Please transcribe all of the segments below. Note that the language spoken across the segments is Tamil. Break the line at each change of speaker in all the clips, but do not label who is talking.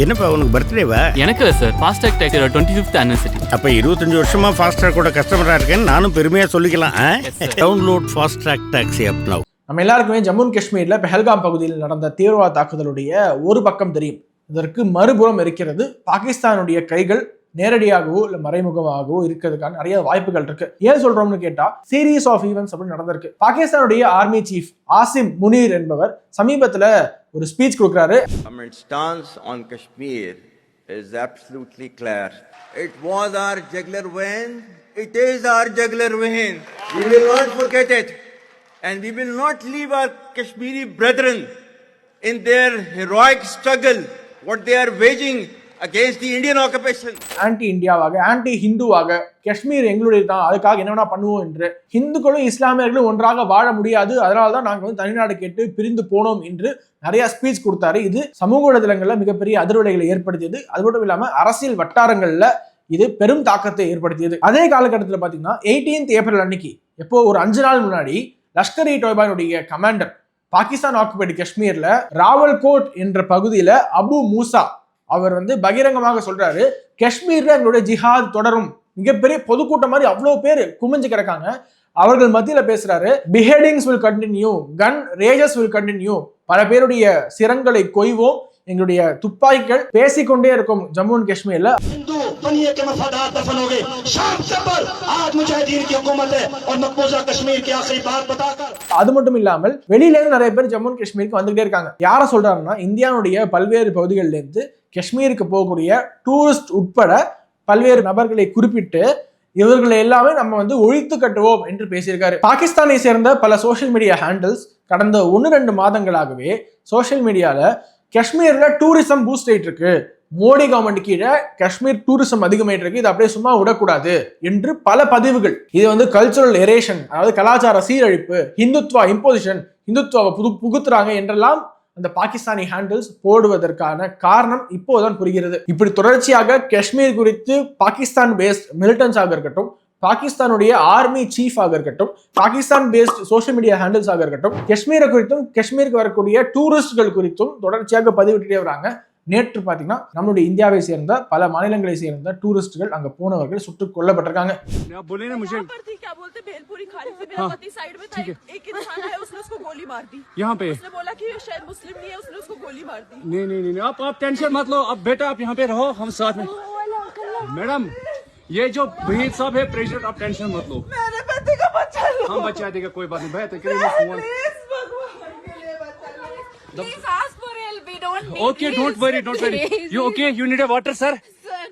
என்னப்பா உனக்கு பர்த்டேவா?
எனக்கு இல்லை சார், ஃபாஸ்டாக் டேக்கரோட 25th anniversary.
அப்போ 25 வருஷமா ஃபாஸ்டாகோட கஸ்டமராக இருக்கேன்னு நானும் பெருமையாக சொல்லிக்கலாம். Download FASTag taxi app now.
நம்ம எல்லாருக்குமே ஜம்மு அண்ட் காஷ்மீரில் பெஹல்காம் பகுதியில் நடந்த தீவிரவாத தாக்குதலுடைய ஒரு பக்கம் தெரியும். இதற்கு மறுபுறம் இருக்கிறது பாகிஸ்தானுடைய கைகள் நேரடியாகவோ இல்லை மறைமுகமாகவோ இருக்கிறதுக்கான நிறைய வாய்ப்புகள் இருக்கு. ஏன் சொல்றோம்னு கேட்டா, சீரீஸ் ஆஃப் ஈவென்ட்ஸ் அப்படின்னு நடந்திருக்கு. பாகிஸ்தானுடைய ஆர்மி சீஃப் ஆசிம் முனீர் என்பவர் சமீபத்துல ஒரு ஸ்பீச் கொடுக்குறாரு.
Our stance on Kashmir is absolutely clear. It was our jugular vein. It is our jugular vein. We will not forget it, and we will not leave our Kashmiri brethren in their heroic struggle, what they are waging against the Indian occupation.
Anti இந்தியாவாக, ஆன்டி ஹிந்துவாக, காஷ்மீர் எங்களுடைய தான், அதுக்காக என்ன பண்ணுவோம் என்று, ஹிந்துக்களும் இஸ்லாமியர்களும் ஒன்றாக வாழ முடியாது, அதனால தான் நாங்கள் தனிநாடு கேட்டு பிரிந்து போனோம் என்று நிறைய ஸ்பீச் கொடுத்தாரு. இது சமூக வலைதளங்கள்ல மிகப்பெரிய அதிர்வலைகளை ஏற்படுத்தியது. அது மட்டும் இல்லாம அரசியல் வட்டாரங்கள்ல இது பெரும் தாக்கத்தை ஏற்படுத்தியது. அதே காலகட்டத்தில் பாத்தீங்கன்னா 18th ஏப்ரல் அன்னைக்கு, எப்போ ஒரு 5 நாள் முன்னாடி, லஷ்கர் இ தொய்பானுடைய கமாண்டர் பாகிஸ்தான் ஆக்குபைடு காஷ்மீர்ல ராவல்கோட் என்ற பகுதியில அபு மூசா அவர் பகிரங்கமாக சொல்றாரு, காஷ்மீர்ல எங்களுடைய ஜிஹாத் தொடரும். மிகப்பெரிய பொதுக்கூட்டம் மாதிரி அவ்வளவு பேர் குமிஞ்சு கிடக்காங்க. அவர்கள் மத்தியில பேசுறாரு, beheadings will continue, gun rages will continue, பல பேருடைய சிரங்களை கொய்வோம், எங்களுடைய துப்பாக்கிகள் பேசிக்கொண்டே இருக்கும் ஜம்மு அண்ட் காஷ்மீர்ல. அது மட்டும் இல்லாமல் வெளியில இருந்து நிறைய பேர் ஜம்மு அண்ட் காஷ்மீருக்கு வந்துகிட்டே இருக்காங்க. யார சொல்றாருன்னா, இந்தியாவுடைய பல்வேறு பகுதிகளில இருந்து காஷ்மீருக்கு போகக்கூடிய டூரிஸ்ட் உட்பட பல்வேறு நபர்களை குறிப்பிட்டு இவர்களை எல்லாமே நம்ம ஒழித்து கட்டுவோம் என்று பேசியிருக்காரு. பாகிஸ்தானை சேர்ந்த பல சோசியல் மீடியா ஹேண்டில்ஸ் கடந்த 1-2 மாதங்களாகவே சோசியல் மீடியால காஷ்மீர்ல டூரிசம் பூஸ்ட் ஆயிட்டு இருக்கு, மோடி கவர்மெண்ட் கீழே காஷ்மீர் டூரிசம் அதிகமாயிட்டு இருக்கு, இது அப்படியே சும்மா விடக்கூடாது என்று பல பதிவுகள். இது கல்ச்சுரல் எரேஷன், அதாவது கலாச்சார சீரழிப்பு, ஹிந்துத்வா இம்போசிஷன், ஹிந்துத்வாவை புகுத்துறாங்க என்றெல்லாம் அந்த பாகிஸ்தானி ஹேண்டில்ஸ் போடுவதற்கான காரணம் இப்போதான் புரிகிறது. இப்படி தொடர்ச்சியாக காஷ்மீர் குறித்து பாகிஸ்தான் பேஸ்ட் மிலிட்டன்ஸாக இருக்கட்டும், பாகிஸ்தானுடைய ஆர்மி சீஃப் ஆக இருக்கட்டும், Pakistan based social media handles ஆக இருக்கட்டும், காஷ்மீரை குறித்தும் காஷ்மீருக்கு வரக்கூடிய டூரிஸ்ட்கள் குறித்தும் தொடர்ச்சியாக பதிவிட்டுட்டே வராங்க. நேற்று பாத்தீங்கன்னா நம்மளுடைய இந்தியாவை சேர்ந்த பல மாநிலங்களை சேர்ந்த டூரிஸ்ட்கள் அங்க போனவர்கள் சுட்டுக் கொல்லப்பட்டிருக்காங்க.
ये जो भीड़ साहब है प्रेसिडेंट, आप टेंशन मत लो, मेरे पति का बच्चा लो, हम बचा देगा, कोई बात नहीं भैया, तो करिए phone, please ask for help, we don't need okay this. don't worry you okay, you need a water sir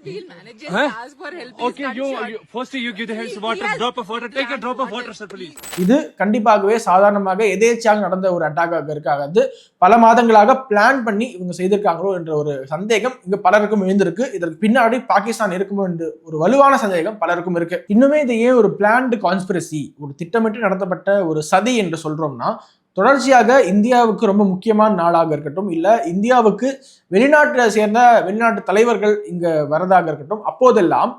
we'll manage, just ask for help, okay you first you give the hands water, drop of water, take a drop of water sir please.
இது கண்டிப்பாகவே சாதாரணமாக எதேச்சாக நடந்த ஒரு அட்டாக்காக இருக்காது, பல மாதங்களாக பிளான் பண்ணி இவங்க செய்திருக்காங்களோ என்ற ஒரு சந்தேகம் இங்க பலருக்கும் எழுந்திருக்கு. இதற்கு பின்னாடி பாகிஸ்தான் இருக்குமோ என்று ஒரு வலுவான சந்தேகம் பலருக்கும் இருக்கு. இன்னுமே இது ஏன் ஒரு பிளான்டு கான்ஸ்பிரசி, ஒரு திட்டமிட்டு நடத்தப்பட்ட ஒரு சதி என்று சொல்றோம்னா, தொடர்ச்சியாக இந்தியாவுக்கு ரொம்ப முக்கியமான நாடாக இருக்கட்டும், இல்ல இந்தியாவுக்கு வெளிநாட்டை சேர்ந்த வெளிநாட்டு தலைவர்கள் இங்க வரதாக இருக்கட்டும், அப்போதெல்லாம்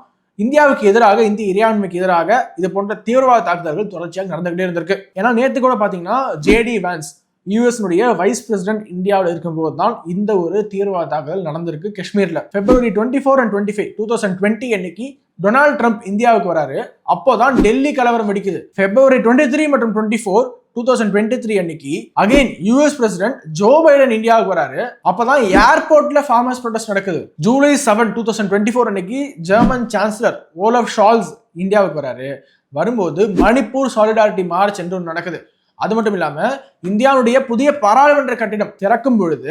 இந்தியாவுக்கு எதிராக, இந்திய இறையாண்மைக்கு எதிராக இது போன்ற தீவிரவாத தாக்குதல்கள் தொடர்ச்சியாக நடந்துகிட்டே இருந்திருக்கு. ஏன்னா நேற்று கூட பாத்தீங்கன்னா JD Vance US vice president இந்தியாவில் இருக்கும்போது தான் இந்த ஒரு தீவிரவாத தாக்குதல் நடந்திருக்கு காஷ்மீர்ல. February 24 and 25, 2020 அன்னைக்கு டொனால்ட் ட்ரம்ப் இந்தியாவுக்கு வராரு. அப்போதான் டெல்லி கலவரம் வெடிக்குது. February 23 மற்றும் 24, 2023 அன்னைக்கு again US president Joe Biden இந்தியாவுக்கு வராரு. அப்பதான் ஏர்போர்ட்ல ஃபார்மர்ஸ் ப்ரொடெஸ்ட் நடக்குது. July 7, 2024 அன்னைக்கு ஜெர்மன் சான்சலர் ஓலஃப் ஷால்ஸ் இந்தியாவுக்கு வராரு. வரும்போது மணிப்பூர் சாலிடாரிட்டி மார்ச் என்று ஒன்று நடக்குது. அது மட்டும் இல்லாம இந்தியாவுடைய புதிய பாராளுமன்ற கட்டிடம் திறக்கும் பொழுது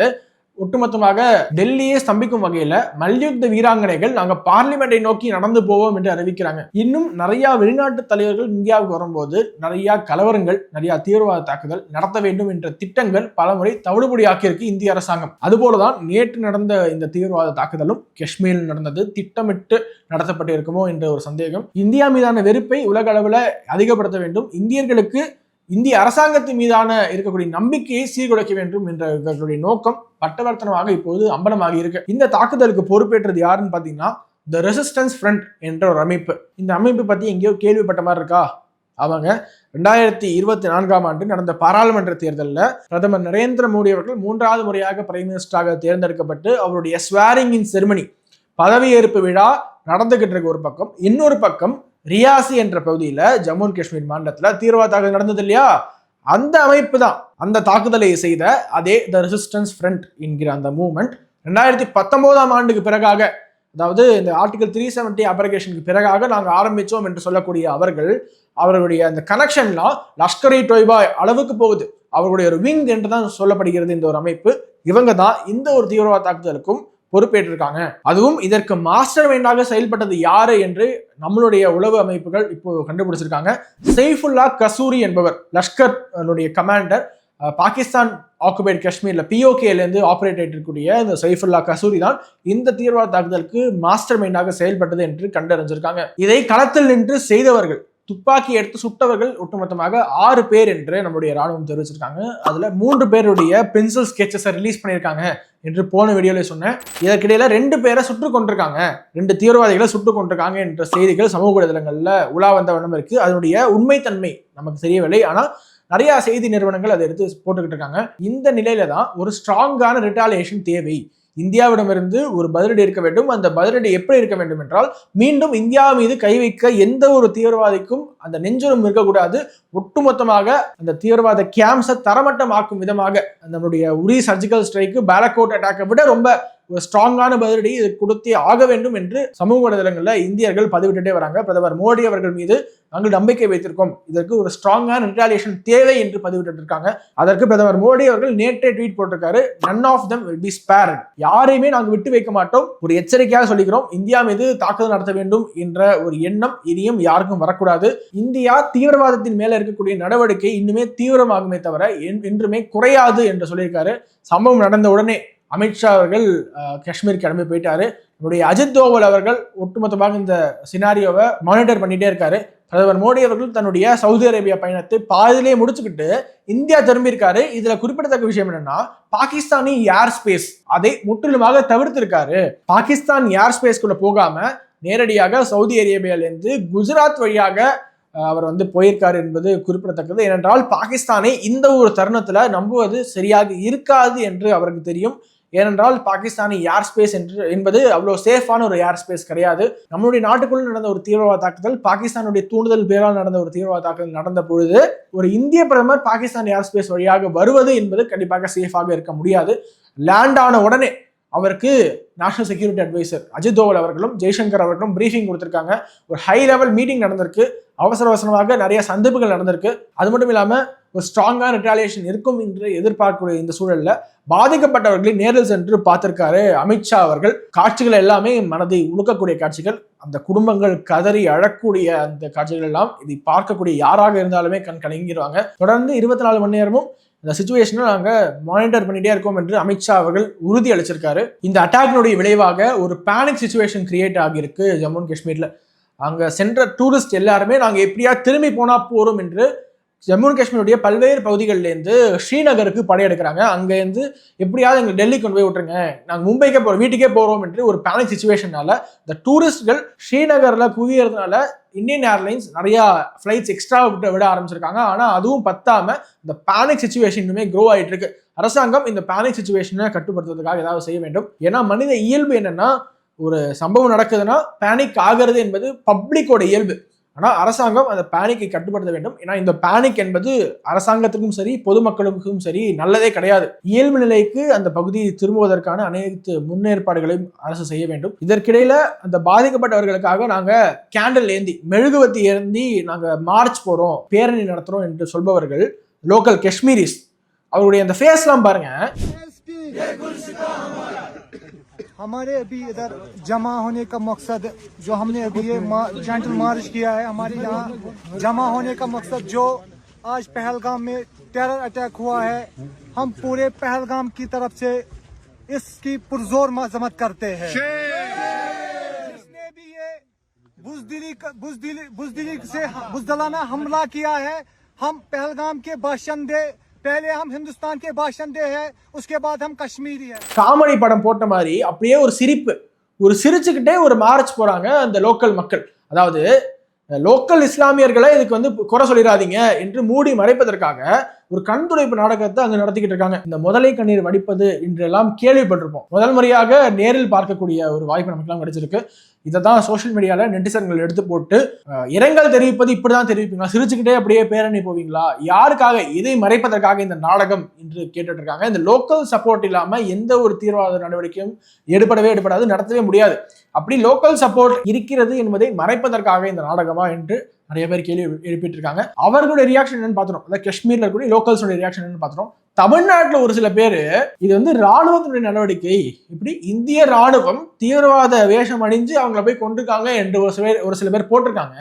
ஒட்டுமொத்தமாக டெல்லியை ஸ்தம்பிக்கும் வகையில மல்யுத்த வீராங்கனைகள் நாங்க பார்லிமெண்டை நோக்கி நடந்து போவோம் என்று அறிவிக்கிறாங்க. இன்னும் நிறைய வெளிநாட்டு தலைவர்கள் இந்தியாவுக்கு வரும்போது நிறைய கலவரங்கள், நிறைய தீவிரவாத தாக்குதல் நடத்த வேண்டும் என்ற திட்டங்கள் பலமுறை தவிடுபடியாக்கியிருக்கு இந்திய அரசாங்கம். அதுபோலதான் நேற்று நடந்த இந்த தீவிரவாத தாக்குதலும் காஷ்மீரில் நடந்தது திட்டமிட்டு நடத்தப்பட்டு இருக்குமோ என்ற ஒரு சந்தேகம். இந்தியா மீதான வெறுப்பை உலக அளவில் அதிகப்படுத்த வேண்டும், இந்தியர்களுக்கு இந்திய அரசாங்கத்தின் மீதான இருக்கக்கூடிய நம்பிக்கையை சீர்குலைக்க வேண்டும் என்ற இவர்களுடைய நோக்கம் பட்டவர்த்தனமாக இப்போது அம்பலமாகி இருக்கு. இந்த தாக்குதலுக்கு பொறுப்பேற்றது யாருன்னு பாத்தீங்கன்னா தி ரெசிஸ்டன்ஸ் ஃப்ரண்ட் என்ற ஒரு அமைப்பு. இந்த அமைப்பு பத்தி எங்கேயோ கேள்விப்பட்ட மாதிரி இருக்கா? அவங்க 2024ஆம் ஆண்டு நடந்த பாராளுமன்ற தேர்தலில் பிரதமர் நரேந்திர மோடி அவர்கள் 3வது முறையாக பிரைம் மினிஸ்டராக தேர்ந்தெடுக்கப்பட்டு அவருடைய ஸ்வேரிங் இன் செரிமனி பதவியேற்பு விழா நடந்துகிட்டு இருக்க ஒரு பக்கம், இன்னொரு பக்கம் ரியாசி என்ற பகுதியில ஜம்மு அண்ட் காஷ்மீர் மாநிலத்துல தீவிரவாத தாக்குதல் நடந்தது இல்லையா, அந்த அமைப்பு தான் அந்த தாக்குதலை செய்த அதே த ரெசிஸ்டன்ஸ் ஃப்ரண்ட் என்கிற அந்த மூவ்மெண்ட் 2019ஆம் ஆண்டுக்கு பிறகாக, அதாவது இந்த ஆர்டிகல் 370 அப்ரகேஷனுக்கு பிறகாக நாங்கள் ஆரம்பித்தோம் என்று சொல்லக்கூடிய அவர்களுடைய அந்த கனெக்ஷன்லாம் லஷ்கர் இ தொய்பா அளவுக்கு போகுது. அவர்களுடைய ஒரு விங் என்று தான் சொல்லப்படுகிறது இந்த ஒரு அமைப்பு. இவங்க தான் இந்த ஒரு தீவிரவாத தாக்குதலுக்கும் பொறுப்பேற்றிருக்காங்க. அதுவும் இதற்கு மாஸ்டர் மைண்டாக செயல்பட்டது யாரு என்று நம்மளுடைய உளவு அமைப்புகள் இப்போ கண்டுபிடிச்சிருக்காங்க. செய்ஃபுல்லா கசூரி என்பவர் லஷ்கர் கமாண்டர், பாகிஸ்தான் ஆக்குபைட் காஷ்மீர்ல POKல இருந்து ஆபரேட் ஆகிட்டு இருக்கக்கூடிய இந்த சைஃபுல்லா கசூரி தான் இந்த தீவிரவாத தாக்குதலுக்கு மாஸ்டர் மைண்டாக செயல்பட்டது என்று கண்டறிஞ்சிருக்காங்க. இதை களத்தில் நின்று செய்தவர்கள், துப்பாக்கி எடுத்து சுட்டவர்கள் ஒட்டுமொத்தமாக 6 பேர் என்று நம்முடைய ராணுவம் தெரிவிச்சிருக்காங்க. அதுல 3 பேருடைய பென்சில் ஸ்கெட்சஸை ரிலீஸ் பண்ணியிருக்காங்க என்று போன வீடியோல சொன்னேன். இதற்கிடையில 2 பேரை சுட்டு கொண்டிருக்காங்க, 2 தீவிரவாதிகளை சுட்டு கொண்டிருக்காங்க என்ற செய்திகள் சமூக வலைதளங்கள்ல உலா வந்த வண்ணம் இருக்கு. அதனுடைய உண்மைத்தன்மை நமக்கு தெரியவில்லை. ஆனா நிறைய செய்தி நிறுவனங்கள் அதை எடுத்து போட்டுக்கிட்டு இருக்காங்க. இந்த நிலையில தான் ஒரு ஸ்ட்ராங்கான ரிட்டாலியேஷன் தேவை. இந்தியாவிடமிருந்து ஒரு பதிலடி இருக்க வேண்டும். அந்த பதிலடி எப்படி இருக்க வேண்டும் என்றால், மீண்டும் இந்தியா மீது கை வைக்க எந்த ஒரு தீவிரவாதிக்கும் அந்த நெஞ்சுரம் இருக்கக்கூடாது. ஒட்டுமொத்தமாக அந்த தீவிரவாத கேம்ஸை தரமட்டமாக்கும் விதமாக நம்மளுடைய உரி சர்ஜிக்கல் ஸ்ட்ரைக்கு, பாலக்கோட் அட்டாக்கை விட ரொம்ப ஒரு ஸ்ட்ராங்கான பதிலடி இது கொடுத்தே ஆக வேண்டும் என்று சமூக வலைதளங்களில் இந்தியர்கள் பதிவிட்டுட்டே வராங்க. பிரதமர் மோடி அவர்கள் மீது நாங்கள் நம்பிக்கை வைத்திருக்கோம், இதற்கு ஒரு ஸ்ட்ராங்கான ரிட்டாலியேஷன் தேவை என்று பதிவிட்டு இருக்காங்க. அதற்கு பிரதமர் மோடி அவர்கள் நேற்றே ட்வீட் போட்டிருக்காரு, none of them will be spared, யாரையுமே நாங்கள் விட்டு வைக்க மாட்டோம், ஒரு எச்சரிக்கையாக சொல்லிக்கிறோம், இந்தியா மீது தாக்குதல் நடத்த வேண்டும் என்ற ஒரு எண்ணம் இனியும் யாருக்கும் வரக்கூடாது. இந்தியா தீவிரவாதத்தின் மேல இருக்கக்கூடிய நடவடிக்கை இன்னுமே தீவிரமாகுமே தவிர என்றுமே குறையாது என்று சொல்லியிருக்காரு. சம்பவம் நடந்த உடனே அமித்ஷா அவர்கள் காஷ்மீர் கிளம்பி போயிட்டாரு. நம்முடைய அஜித் தோவல் அவர்கள் ஒட்டுமொத்தமாக இந்த சினாரியோவை மானிட்டர் பண்ணிட்டே இருக்காரு. பிரதமர் மோடி அவர்கள் தன்னுடைய சவுதி அரேபியா பயணத்தை பாதியிலேயே முடிச்சுக்கிட்டு இந்தியா திரும்பியிருக்காரு. இதுல குறிப்பிடத்தக்க விஷயம் என்னன்னா, பாகிஸ்தானி ஏர் ஸ்பேஸ் அதை முற்றிலுமாக தவிர்த்திருக்காரு. பாகிஸ்தான் ஏர் ஸ்பேஸ்குள்ள போகாம நேரடியாக சவுதி அரேபியாவிலிருந்து குஜராத் வழியாக அவர் போயிருக்காரு என்பது குறிப்பிடத்தக்கது. ஏனென்றால் பாகிஸ்தானை இந்த ஒரு தருணத்துல நம்புவது சரியாக இருக்காது என்று அவருக்கு தெரியும். ஏனென்றால் பாகிஸ்தானி ஏர் ஸ்பேஸ் என்பது அவ்வளவு சேஃபான ஒரு ஏர் ஸ்பேஸ் கிடையாது. நம்மளுடைய நாட்டுக்குள் நடந்த ஒரு தீவிரவாத தாக்குதல், பாகிஸ்தானுடைய தூண்டுதல் பேரால் நடந்த ஒரு தீவிரவாத தாக்குதல் நடந்த பொழுது ஒரு இந்திய பிரதமர் பாகிஸ்தான் ஏர் ஸ்பேஸ் வழியாக வருவது என்பது கண்டிப்பாக சேஃபாக இருக்க முடியாது. லேண்ட் ஆன உடனே அவருக்கு national security advisor Ajit Doval அவர்களும் ஜெய்சங்கர் அவர்களும் பிரீஃபிங் கொடுத்திருக்காங்க. ஒரு ஹை லெவல் மீட்டிங் நடந்திருக்கு, அவசரமாக நிறைய சந்திப்புகள் நடந்திருக்கு. அது மட்டும் இல்லாம ஒரு ஸ்ட்ராங்கான ரிட்டாலியேஷன் இருக்கும் என்று எதிர்பார்க்கக்கூடிய இந்த சூழல்ல பாதிக்கப்பட்டவர்களை நேரில் சென்று பார்த்திருக்காரு அமித்ஷா அவர்கள். காட்சிகள் எல்லாமே மனதை உழுக்கக்கூடிய காட்சிகள், அந்த குடும்பங்கள் கதறி அழக்கூடிய அந்த காட்சிகள் எல்லாம் இதை பார்க்கக்கூடிய யாராக இருந்தாலுமே கண் கலங்கிடுவாங்க. தொடர்ந்து 24 மணி நேரமும் இந்த சிச்சுவேஷனை நாங்க மானிட்டர் பண்ணிட்டே இருக்கோம் என்று அமித்ஷா அவர்கள் உறுதி அளிச்சிருக்காரு. இந்த அட்டாக்னுடைய விளைவாக ஒரு பேனிக் சிச்சுவேஷன் கிரியேட் ஆகியிருக்கு ஜம்மு அண்ட் காஷ்மீர்ல. அங்க சென்ற டூரிஸ்ட் எல்லாருமே நாங்க எப்படியா திரும்பி போனா போறோம் என்று ஜம்மு அண்ட் காஷ்மீருடைய பல்வேறு பகுதிகளிலேருந்து ஸ்ரீநகருக்கு படையெடுக்கிறாங்க. அங்கேருந்து எப்படியாவது எங்களுக்கு டெல்லி கொண்டு போய் விட்டுருங்க, நாங்கள் மும்பைக்கே போகிறோம், வீட்டுக்கே போகிறோம் என்று ஒரு பேனிக் சிச்சுவேஷனால இந்த டூரிஸ்ட்கள் ஸ்ரீநகரில் குவியறதுனால இந்தியன் ஏர்லைன்ஸ் நிறைய ஃப்ளைட்ஸ் எக்ஸ்ட்ரா விட ஆரம்பிச்சிருக்காங்க. ஆனால் அதுவும் பத்தாம இந்த பேனிக் சிச்சுவேஷன் இன்னுமே க்ரோ ஆகிட்டு இருக்கு. அரசாங்கம் இந்த பேனிக் சிச்சுவேஷனை கட்டுப்படுத்துறதுக்காக ஏதாவது செய்ய வேண்டும். ஏன்னா மனித இயல்பு என்னன்னா, ஒரு சம்பவம் நடக்குதுன்னா பேனிக் ஆகிறது என்பது பப்ளிக்கோட இயல்பு. ஆனால் அரசாங்கம் அந்த பேனிக்கை கட்டுப்படுத்த வேண்டும். ஏன்னா இந்த பேனிக் என்பது அரசாங்கத்துக்கும் சரி பொதுமக்களுக்கும் சரி நல்லதே கிடையாது. இயல்பு நிலைக்கு அந்த பகுதி திரும்புவதற்கான அனைத்து முன்னேற்பாடுகளையும் அரசு செய்ய வேண்டும். இதற்கிடையில அந்த பாதிக்கப்பட்டவர்களுக்காக நாங்க கேண்டில் ஏந்தி, மெழுகுவத்தி ஏந்தி நாங்க மார்ச் போறோம், பேரணி நடத்துறோம் என்று சொல்பவர்கள் லோக்கல் காஷ்மீரிஸ். அவருடைய அந்த ஃபேஸ்லாம் பாருங்க.
हमारे अभी इधर जमा होने का मकसद, जो हमने अभी ये जेंटल मार्च किया है, हमारे यहाँ जमा होने का मकसद जो आज पहलगाम में टेरर अटैक हुआ है, हम पूरे पहलगाम की तरफ से इसकी पुरजोर मजम्मत करते हैं। जिसने भी ये बुजदिली से बुजदलाना हमला किया है, हम पहलगाम के बाशिंदे, पहले हम हिंदुस्तान के बाशिंदे हैं, उसके बाद हम कश्मीरी है.
காமெடி படம் போட்ட மாதிரி அப்படியே ஒரு சிரிச்சுக்கிட்டே ஒரு மார்ச் போறாங்க அந்த லோக்கல் மக்கள். அதாவது லோக்கல் இஸ்லாமியர்களை இதுக்கு வந்து குறை சொல்லிடாதீங்க என்று மூடி மறைப்பதற்காக ஒரு கண் துடைப்பு நாடகத்தை அங்க நடத்திக்கிட்டு இருக்காங்க. இந்த முதலை கண்ணீர் வடிப்பது என்றெல்லாம் கேள்விப்பட்டிருப்போம். முதல் முறையாக நேரில் பார்க்கக்கூடிய ஒரு வாய்ப்பு நமக்கு எல்லாம் கிடைச்சிருக்கு. இதை தான் சோஷியல் மீடியால நெட்டிசன்கள் எடுத்து போட்டு இரங்கல் தெரிவிப்பது இப்படிதான் தெரிவிப்பீங்களா, சிரிச்சுக்கிட்டே அப்படியே பேரணி போவீங்களா, யாருக்காக, இதை மறைப்பதற்காக இந்த நாடகம் என்று கேட்டுட்டு இருக்காங்க. இந்த லோக்கல் சப்போர்ட் இல்லாம எந்த ஒரு தீவிரவாத நடவடிக்கையும் எடுபடாது, நடத்தவே முடியாது. அப்படி லோக்கல் சப்போர்ட் இருக்கிறது என்பதை மறைப்பதற்காக இந்த நாடகமா என்று நிறைய பேர் கேள்வி எழுப்பிட்டு இருக்காங்க. அவர்களுடைய ரியாக்ஷன் என்னன்னு பாத்துறோம். அதாவது காஷ்மீர்ல இருக்கக்கூடிய லோக்கல்ஸோட ரியாக்ஷன் என்னன்னு பாத்துறோம். தமிழ்நாட்டுல ஒரு சில பேர் இது வந்து ராணுவத்தினுடைய நடவடிக்கை, இப்படி இந்திய ராணுவம் தீவிரவாத வேஷம் அணிஞ்சு அவங்கள போய் கொண்டிருக்காங்க என்று ஒரு சில பேர் போட்டிருக்காங்க.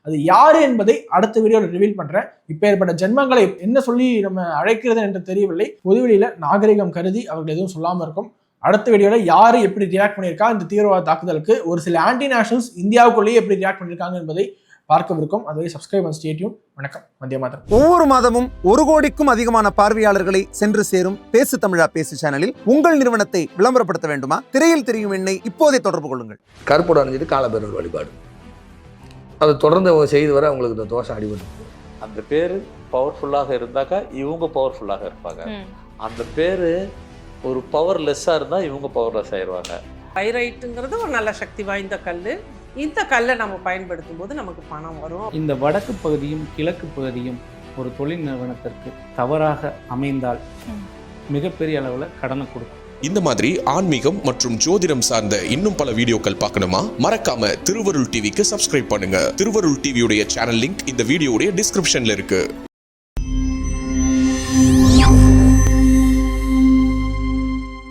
அது யாரு என்பதை அடுத்த வீடியோவில் ரிவீல் பண்றேன். இப்ப ஏற்பட்ட ஜென்மங்களை என்ன சொல்லி நம்ம அழைக்கிறது என்று தெரியவில்லை. பொதுவெளியில நாகரிகம் கருதி அவர்கள் எதுவும் சொல்லாம இருக்கும். அடுத்த வீடியோல யாரு எப்படி ரியாக்ட் பண்ணியிருக்கா இந்த தீவிரவாத தாக்குதலுக்கு, ஒரு சில ஆன்டி நேஷனல்ஸ் இந்தியாவுக்குள்ளேயே எப்படி ரியாக்ட் பண்ணியிருக்காங்க என்பதை பார்க்கவிருக்கும். அதுவே சப்ஸ்கிரைப் அண்ட் ஸ்டே டியூன். வணக்கம். வந்தே மாதரம்.
ஒவ்வொரு மாதமும் 1 கோடிக்கும் அதிகமான பார்வையாளர்களை சென்று சேரும் பேசு தமிழா பேசு சேனலில் உங்கள் நிறுவனத்தை விளம்பரப்படுத்த வேண்டுமா? திரையில் தெரியும் எண்ணை இப்போதே தொடர்பு கொள்ளுங்கள்.
கருப்போடு அணிஞ்சிட்டு காலபைரவர் வழிபாடு, அதை தொடர்ந்து அவங்க செய்து வர அவங்களுக்கு இந்த தோஷம் அடிபடும்.
அந்த பேர் பவர்ஃபுல்லாக இருந்தாக்கா இவங்க பவர்ஃபுல்லாக இருப்பாங்க. அந்த பேர் ஒரு பவர்லெஸ்ஸாக இருந்தால் இவங்க பவர்லெஸ் ஆயிடுவாங்க.
பைரைட்டுங்கிறது ஒரு நல்ல சக்தி வாய்ந்த கல். இந்த கல்லை நம்ம பயன்படுத்தும் போது நமக்கு பணம் வரும்.
இந்த வடக்கு பகுதியும் கிழக்கு பகுதியும் ஒரு தொழில் நிறுவனத்திற்கு தவறாக அமைந்தால் மிகப்பெரிய அளவில் கடனை கொடுக்கும்.
இந்த மாதிரி ஆன்மீகம் மற்றும் ஜோதிடம் சார்ந்த இன்னும் பல வீடியோக்கள் பார்க்கணுமா? மறக்காம திருவருள் டிவிக்கு சப்ஸ்கிரைப் பண்ணுங்க. திருவருள் டிவியுடைய சேனல் லிங்க் இந்த வீடியோடைய டிஸ்கிரிப்ஷன்ல இருக்கு.